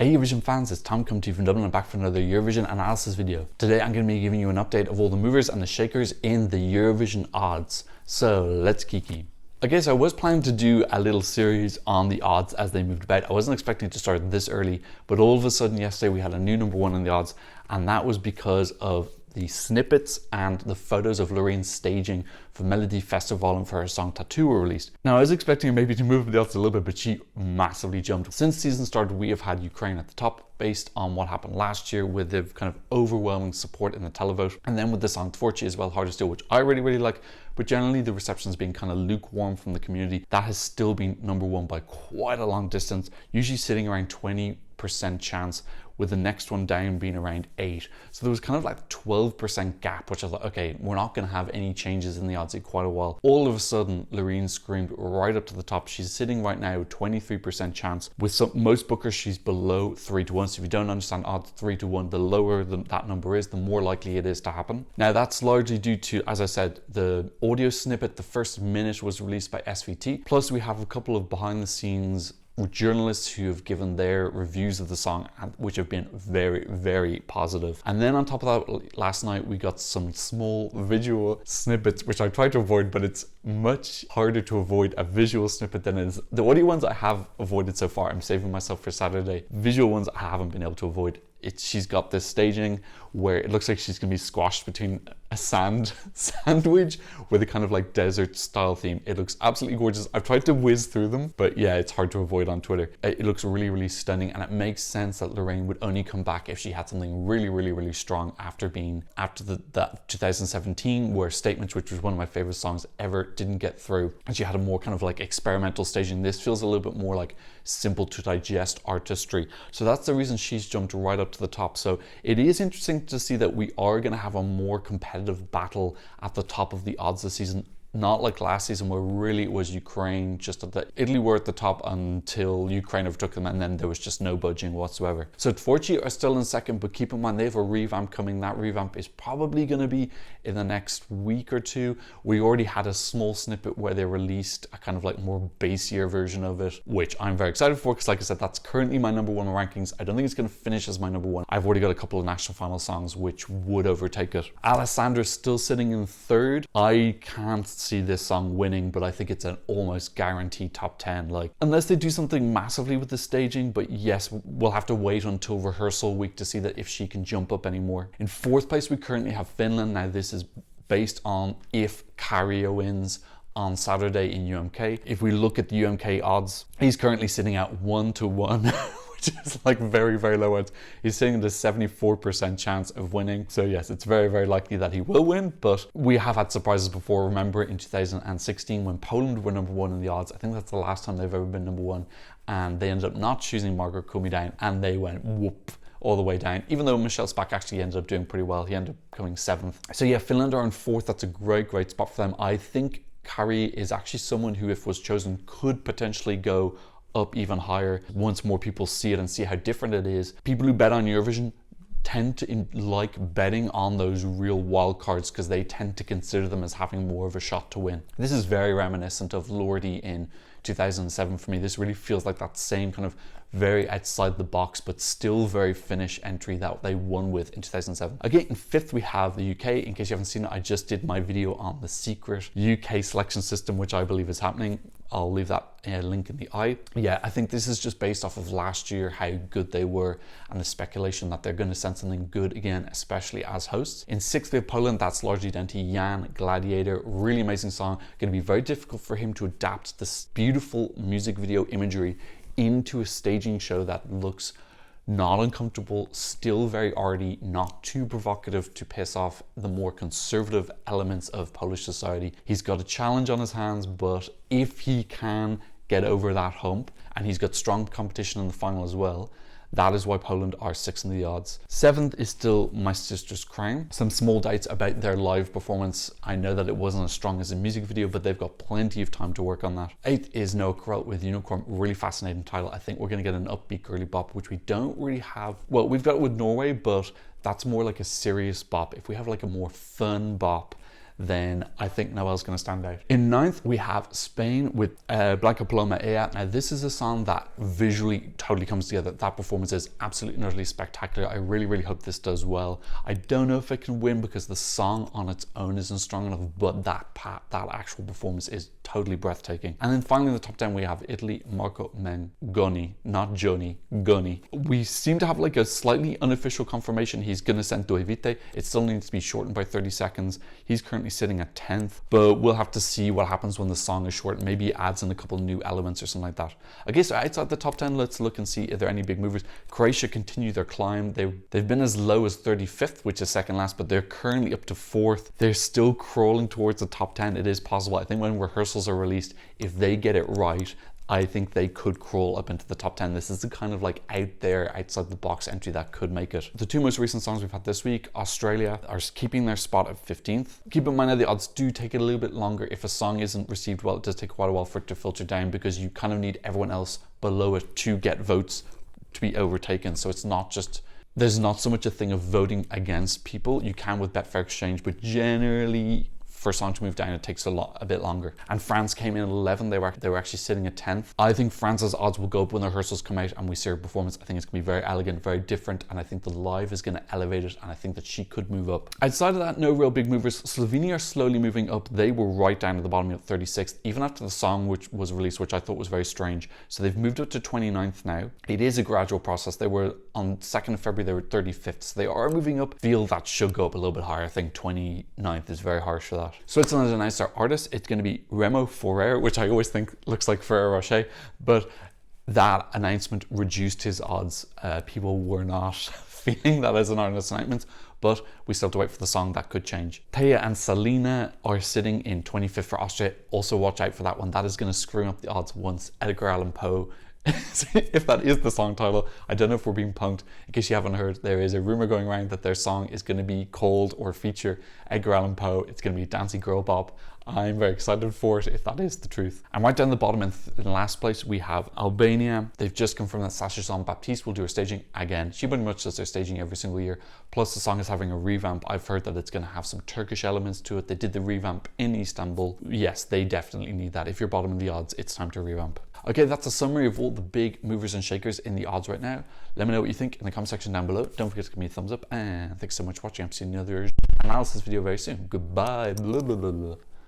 Hey Eurovision fans, it's Tom coming to you from Dublin and back for another Eurovision analysis video. Today I'm going to be giving you an update of all the movers and the shakers in the Eurovision odds. So let's kiki. Okay, so I was planning to do a little series on the odds as they moved about. I wasn't expecting to start this early, but all of a sudden yesterday we had a new number one in the odds, and that was because of the snippets and the photos of Lorene's staging for Melody Festival and for her song Tattoo were released. Now I was expecting her maybe to move the odds a little bit, but she massively jumped. Since season started, we have had Ukraine at the top based on what happened last year with the kind of overwhelming support in the televote. And then with the song Tvorchi as well, Hard to Steal, which I really like, but generally the reception's been kind of lukewarm from the community. That has still been number one by quite a long distance, usually sitting around 20% chance, with the next one down being around 8. So there was kind of like 12% gap, which I thought, okay, we're not going to have any changes in the odds in quite a while. All of a sudden, Loreen screamed right up to the top. She's sitting right now 23% chance. With most bookers, she's below 3-1. So if you don't understand odds 3-1, the lower that number is, the more likely it is to happen. Now that's largely due to, as I said, the audio snippet. The first minute was released by SVT. Plus we have a couple of behind the scenes journalists who have given their reviews of the song, which have been very positive. And then on top of that, last night we got some small visual snippets, which I tried to avoid, but it's much harder to avoid a visual snippet than it is. The audio ones I have avoided so far. I'm saving myself for Saturday. Visual ones I haven't been able to avoid. She's got this staging where it looks like she's gonna be squashed between a sandwich with a kind of like desert style theme. It looks absolutely gorgeous. I've tried to whiz through them, but yeah, it's hard to avoid on Twitter. It looks really stunning, and it makes sense that Loreen would only come back if she had something really strong after that 2017 where Statements, which was one of my favorite songs ever, didn't get through, and she had a more kind of like experimental staging. This feels a little bit more like simple to digest artistry. So that's the reason she's jumped right up to the top. So it is interesting to see that we are going to have a more competitive battle at the top of the odds this season. Not like last season where really it was Ukraine, just at the Italy were at the top until Ukraine overtook them, and then there was just no budging whatsoever. So Tvorchi are still in second, but keep in mind they have a revamp coming. That revamp is probably going to be in the next week or two. We already had a small snippet where they released a kind of like more bassier version of it, which I'm very excited for, because like I said, that's currently my number one rankings. I don't think it's going to finish as my number one. I've already got a couple of national final songs which would overtake it. Alessandra's still sitting in third. I can't see this song winning, but I think it's an almost guaranteed top 10, like, unless they do something massively with the staging. But yes, we'll have to wait until rehearsal week to see that if she can jump up anymore. In fourth place we currently have Finland. Now this is based on if Käärijä wins on Saturday in UMK. If we look at the UMK odds, he's currently sitting at 1-1 which is like very low odds. He's sitting at a 74% chance of winning. So yes, it's very likely that he will win, but we have had surprises before. Remember in 2016 when Poland were number one in the odds? I think that's the last time they've ever been number one, and they ended up not choosing Margaret Comey down, and they went whoop all the way down, even though Michelle Spack actually ended up doing pretty well. He ended up coming 7th. So yeah, Finland are in 4th. That's a great spot for them. I think Käärijä is actually someone who, if was chosen, could potentially go up even higher once more people see it and see how different it is. People who bet on Eurovision tend to like betting on those real wild cards because they tend to consider them as having more of a shot to win. This is very reminiscent of Lordi in 2007 for me. This really feels like that same kind of very outside the box but still very Finnish entry that they won with in 2007. Again, in 5th we have the UK. In case you haven't seen it, I just did my video on the secret UK selection system, which I believe is happening. I'll leave that link in the eye. Yeah, I think this is just based off of last year, how good they were, and the speculation that they're going to send something good again, especially as hosts. In 6th we have Poland. That's largely down to Jan, Gladiator. Really amazing song. Going to be very difficult for him to adapt this beautiful music video imagery into a staging show that looks not uncomfortable, still very arty, not too provocative to piss off the more conservative elements of Polish society. He's got a challenge on his hands, but if he can get over that hump, and he's got strong competition in the final as well, that is why Poland are 6th in the odds. 7th is still My Sister's Crown. Some small doubts about their live performance. I know that it wasn't as strong as a music video, but they've got plenty of time to work on that. 8th is Noah Correll with Unicorn. Really fascinating title. I think we're going to get an upbeat girly bop, which we don't really have. Well, we've got it with Norway, but that's more like a serious bop. If we have like a more fun bop, then I think Noel's going to stand out. In ninth, we have Spain with Blanca Paloma Ea. Now, this is a song that visually totally comes together. That performance is absolutely and utterly spectacular. I really, really hope this does well. I don't know if it can win because the song on its own isn't strong enough, but that actual performance is totally breathtaking. And then finally in the top 10, we have Italy, Marco Mengoni, not Johnny, Goni. We seem to have like a slightly unofficial confirmation he's going to send Due Vite. It still needs to be shortened by 30 seconds. He's currently sitting at 10th, but we'll have to see what happens when the song is short. Maybe he adds in a couple new elements or something like that. Okay, so outside the top 10, let's look and see if there are any big movers. Croatia continue their climb. They've been as low as 35th, which is second last, but they're currently up to 4th. They're still crawling towards the top 10. It is possible. I think when rehearsals are released, if they get it right, I think they could crawl up into the top 10. This is the kind of like out there, outside the box entry that could make it. The two most recent songs we've had this week, Australia are keeping their spot at 15th. Keep in mind that the odds do take it a little bit longer. If a song isn't received well, it does take quite a while for it to filter down because you kind of need everyone else below it to get votes to be overtaken. So it's not just, there's not so much a thing of voting against people. You can with Betfair Exchange, but generally for a song to move down, it takes a bit longer. And France came in at 11. They were actually sitting at 10th. I think France's odds will go up when the rehearsals come out and we see her performance. I think it's gonna be very elegant, very different, and I think the live is gonna elevate it, and I think that she could move up. Outside of that, no real big movers. Slovenia are slowly moving up. They were right down at the bottom at 36th, even after the song which was released, which I thought was very strange. So they've moved up to 29th now. It is a gradual process. They were on 2nd of February, they were 35th. So they are moving up. Feel that should go up a little bit higher. I think 29th is very harsh for that. Switzerland has announced their artist. It's going to be Remo Ferrer, which I always think looks like Ferrero Rocher, but that announcement reduced his odds. People were not feeling that as an artist announcement, but we still have to wait for the song. That could change. Taya and Selena are sitting in 25th for Austria. Also watch out for that one. That is going to screw up the odds once Edgar Allan Poe, if that is the song title. I don't know if we're being punked. In case you haven't heard, there is a rumor going around that their song is going to be called or feature Edgar Allan Poe. It's going to be Dancy Girl Bop. I'm very excited for it if that is the truth. And right down the bottom in last place, we have Albania. They've just confirmed that Sasha Jean Baptiste will do her staging again. She pretty much does their staging every single year. Plus the song is having a revamp. I've heard that it's going to have some Turkish elements to it. They did the revamp in Istanbul. Yes, they definitely need that. If you're bottom of the odds, it's time to revamp. Okay, that's a summary of all the big movers and shakers in the odds right now. Let me know what you think in the comment section down below. Don't forget to give me a thumbs up, and thanks so much for watching. I'm seeing another analysis video very soon. Goodbye. Blah, blah, blah, blah.